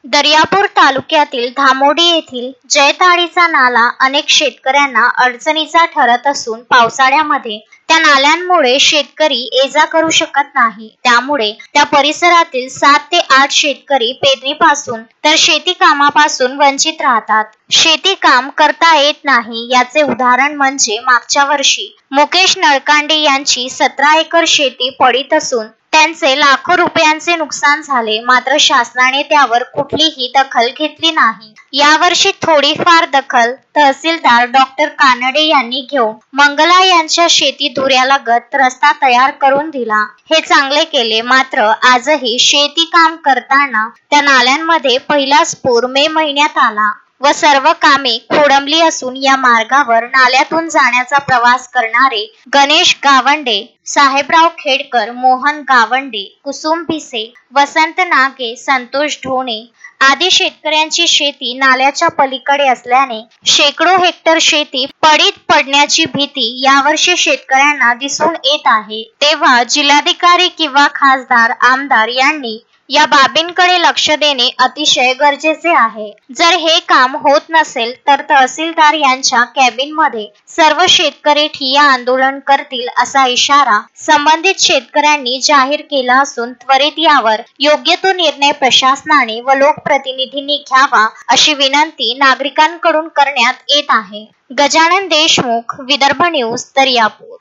दर्यापूर तालुक्यातील धामोडी येथील जयताडीचा नाला अनेक शेतकऱ्यांना अडचणीचा ठरत असून पावसाळ्यामध्ये त्या नाल्यांमुळे शेतकरी ये-जा करू शकत नाही। त्यामुळे त्या परिसरातील 7 ते 8 शेतकरी पेरणीपासून तर शेती कामापासून वंचित राहतात। शेती काम करता येत नाही याचे उदाहरण म्हणजे मागच्या वर्षी मुकेश नळकांडे यांची 17 एकर शेती पडीत असून त्यांचे लाखो रुपयांचे नुकसान झाले, मात्र शासनाने त्यावर कुठलीही दखल घेतली नाही। यावर्षी थोडीफार दखल तहसीलदार डॉक्टर कानडे यांनी घेऊन मंगला यांच्या शेती धुऱ्यालगत रस्ता तयार करून दिला। हे चांगले केले, मात्र आजही शेती काम करताना त्या नाल्यांमध्ये पहिलाच पूर मे महिन्यात आला व सर्व कामे खोळंबली असून या मार्गावर नाल्यातून जाण्याचा प्रवास करणारे गणेश गावंडे, साहेबराव खेडकर, मोहन गावंडे, कुसुम भिसे, वसंत नागे, संतोष ढोणे आदी शेतकऱ्यांची शेती नाल्याच्या पलीकडे असल्याने शेकडो हेक्टर शेती पडीत पडण्याची भीती यावर्षी शेतकऱ्यांना दिसून येत आहे। तेव्हा जिल्हाधिकारी किंवा खासदार, आमदार यांनी या बाबींकडे लक्ष देणे अतिशय गरजेचे आहे। जर हे काम होत नसेल तर तहसीलदार यांच्या कॅबिनमध्ये सर्व शेतकरी ठिय्या आंदोलन करतील असा इशारा संबंधित शेतकऱ्यांनी जाहीर केला असून त्वरित यावर योग्य तो निर्णय प्रशासनाने व लोकप्रतिनिधींनी घ्यावा अशी विनंती नागरिकांकडून करण्यात येत आहे। गजानन देशमुख, विदर्भ न्यूज, दर्यापूर।